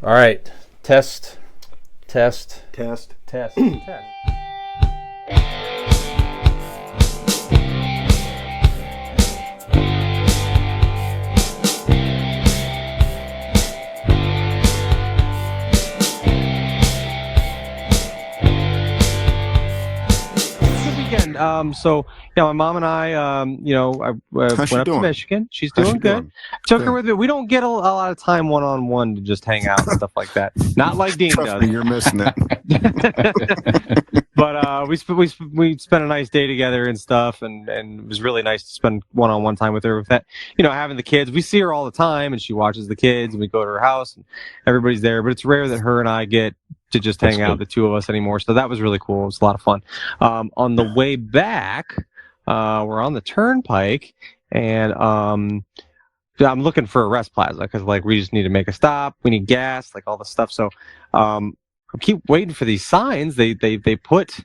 All right. Test. Test. Test. So my mom and I, I went up to Michigan. She's doing good. Took her with me. We don't get a lot of time one-on-one to just hang out and stuff like that. Not like Dean Trust does. me, you're missing it. But we spent a nice day together and stuff, and it was really nice to spend one-on-one time with her. With that, having the kids, we see her all the time, and she watches the kids, and we go to her house, and everybody's there. But it's rare that her and I get to just hang out, the two of us anymore. So that was really cool. It was a lot of fun. On the way back, we're on the turnpike, and I'm looking for a rest plaza because we just need to make a stop. We need gas, all this stuff. So I keep waiting for these signs. They put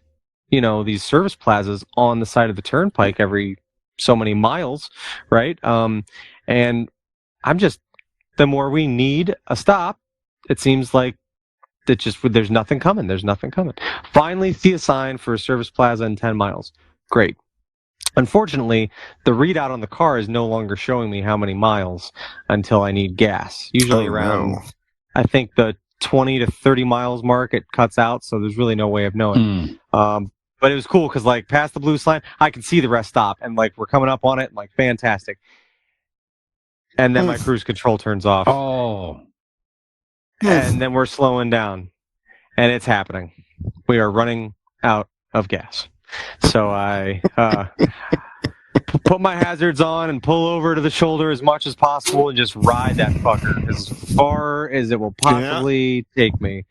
these service plazas on the side of the turnpike every so many miles, right? And I'm just, the more we need a stop, it seems like there's nothing coming. Finally see a sign for a service plaza in 10 miles. Great. Unfortunately, the readout on the car is no longer showing me how many miles until I need gas. Usually I think the 20 to 30 miles mark, it cuts out, so there's really no way of knowing. But it was cool because past the blue sign, I can see the rest stop, and we're coming up on it, and fantastic. And then my cruise control turns off. Oh. And then we're slowing down, and it's happening. We are running out of gas. So I put my hazards on and pull over to the shoulder as much as possible and just ride that fucker as far as it will possibly take me.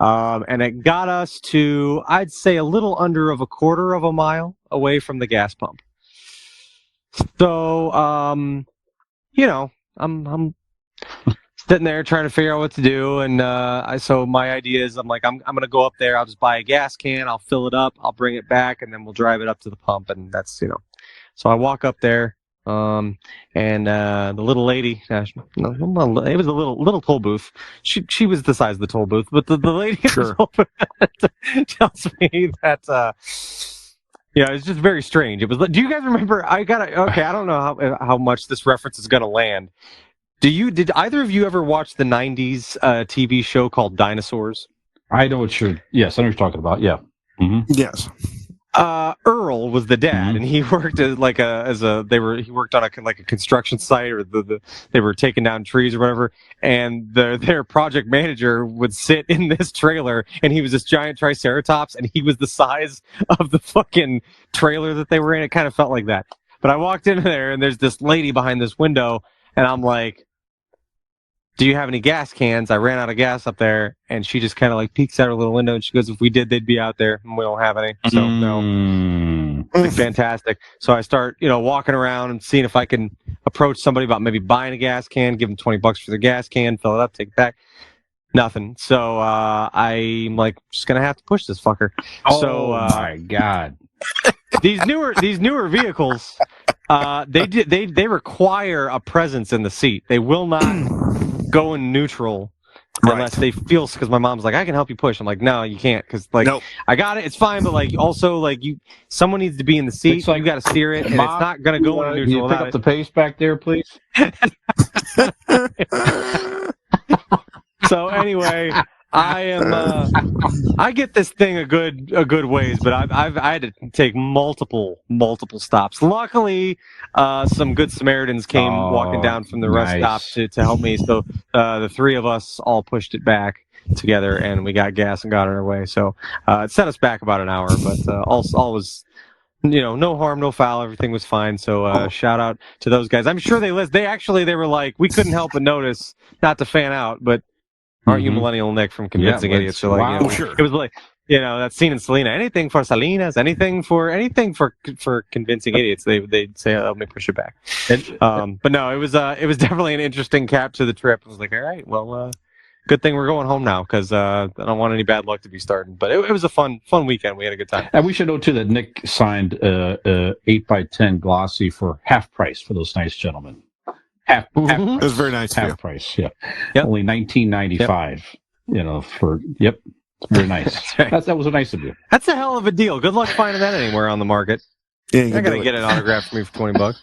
And it got us to, I'd say, a little under of a quarter of a mile away from the gas pump. So, I'm sitting there trying to figure out what to do, and so my idea is I'm gonna go up there, I'll just buy a gas can, I'll fill it up, I'll bring it back, and then we'll drive it up to the pump, and that's So I walk up there, and the little lady, it was a little toll booth. She was the size of the toll booth, but the lady tells me that it's just very strange. It was. Do you guys remember? I don't know how much this reference is gonna land. Did either of you ever watch the 90s TV show called Dinosaurs? I know what yes, I know what you're talking about. Yeah. Mm-hmm. Yes. Earl was the dad, and he worked as he worked on a construction site, or they were taking down trees or whatever, and their project manager would sit in this trailer, and he was this giant triceratops, and he was the size of the fucking trailer that they were in. It kind of felt like that. But I walked in there, and there's this lady behind this window, and I'm like, do you have any gas cans? I ran out of gas up there, and she just kind of peeks out her little window, and she goes, if we did, they'd be out there, and we don't have any. So, no. Fantastic. So I start, walking around and seeing if I can approach somebody about maybe buying a gas can, give them $20 for the gas can, fill it up, take it back. Nothing. So I'm just going to have to push this fucker. Oh, my God. These newer vehicles, they require a presence in the seat. They will not go in neutral unless they feel, because my mom's like, I can help you push. I'm like, no, you can't, because nope. I got it, it's fine, but also someone needs to be in the seat. You got to steer it, and Mom, it's not gonna go in neutral. Can you pick up the pace back there, please? So anyway, I get this thing a good ways, but I had to take multiple stops. Luckily, some good Samaritans came walking down from the rest stop to help me. So the three of us all pushed it back together, and we got gas and got on our way. So it set us back about an hour, but all was no harm, no foul. Everything was fine. So shout out to those guys. I'm sure they listened. They were like, we couldn't help but notice, not to fan out, but. Aren't you Millennial Nick from Convincing Idiots? So sure. It was that scene in Selena. Anything for Salinas, anything for Convincing Idiots. They'd say, let me push it back. But no, it was definitely an interesting cap to the trip. I was like, all right, well, good thing we're going home now, because I don't want any bad luck to be starting. But it was a fun weekend. We had a good time. And we should know too that Nick signed 8x10 glossy for half price for those nice gentlemen. half It was very nice of you. half price. Yeah, Yep. only $19.95. You know, for it's very nice. That's right. That was nice of you. That's a hell of a deal. Good luck finding that anywhere on the market. Yeah, you You're can gonna do it. get an autograph from me for $20.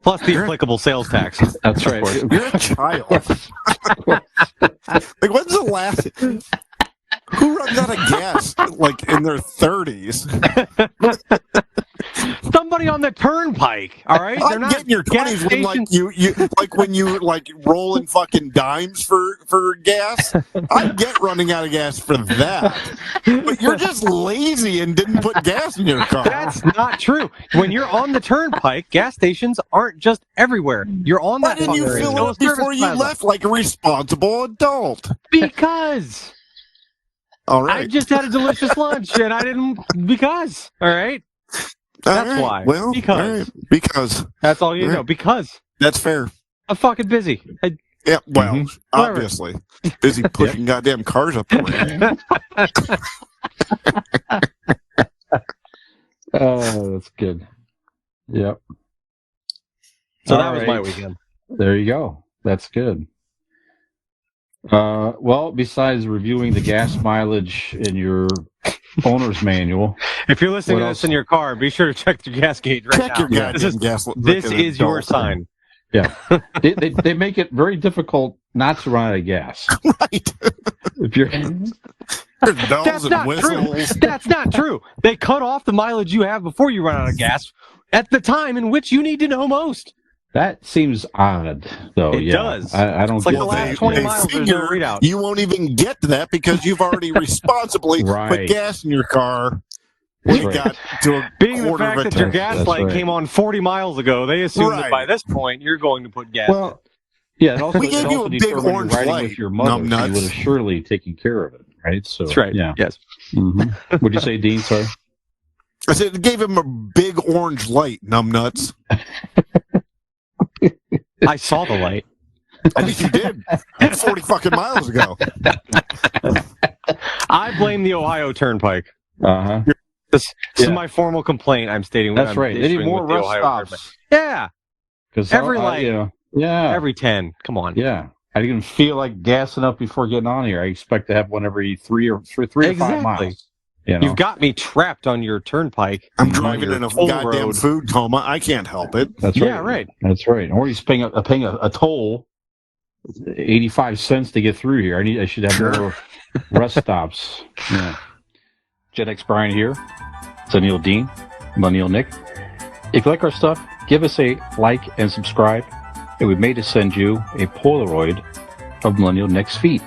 Plus the applicable sales tax. That's right. You're a child. Like, when's the last? Who runs out of gas like in their 30s? Somebody on the turnpike. All right, I'm getting your 20s when like you like when you like rolling fucking dimes for gas. I get running out of gas for that. But you're just lazy and didn't put gas in your car. That's not true. When you're on the turnpike, gas stations aren't just everywhere. You're on Why that. didn't you fucking fill no it up before service you plaza. left like a responsible adult? Because All I right. just had a delicious lunch and I didn't. Because all right, All that's right. why. Well, Because. all right. Because that's all you All know. right. Because that's fair. I'm fucking busy. Yeah, well, Whatever. obviously. Busy pushing goddamn cars up the ramp. Oh, that's good. Yep. So All that was my right. weekend. There you go. That's good. Well, besides reviewing the gas mileage in your owner's manual, If you're listening What to else? this in your car, be sure to check your gas gauge right Check now. your Yeah. goddamn gas. This like an is your adult. sign. they make it very difficult not to run out of gas. Right. If you're There's bells That's and not whistles. true. That's not true. They cut off the mileage you have before you run out of gas at the time in which you need to know most. that seems odd, though. It yeah. does. I don't It's like get the last that. 20 Yeah. miles, there's no figure readout. you won't even get to that because you've already responsibly Right. put gas in your car That's when you right. got to a Being the quarter fact of a that your tank. gas That's light right. came on 40 miles ago, they assume that Right. by this point you're going to put gas Well, yeah. It also, We gave it you also a big determined you're orange riding light, with your mother. So you numbnuts. would have surely taken care of it, right? So in. That's right. Yeah. Yes. Mm-hmm. What'd you say, Dean? Sorry. I said it gave him a big orange light, numbnuts. I saw the light. I think you did. 40 fucking miles ago. I blame the Ohio Turnpike. Uh huh. This is Yeah. my formal complaint. I'm stating. That's I'm right. They need issuing more with the rest Ohio stops. Turnpike. Yeah. Because Every light. Yeah. Every 10. Come on. Yeah. I didn't feel like gassing up before getting on here. I expect to have one every three or 5 Exactly. miles. You know? You've got me trapped on your turnpike. I'm Mhm. driving Your in a toll goddamn road. food coma. I can't help it. That's Yeah, right. right. That's right. Or he's paying a toll, 85 cents to get through here. I should have Sure. more rest stops. Yeah. Gen X Brian here. It's Neil Dean, Millennial Nick. If you like our stuff, give us a like and subscribe. And we may just send you a Polaroid of Millennial Nick's feet.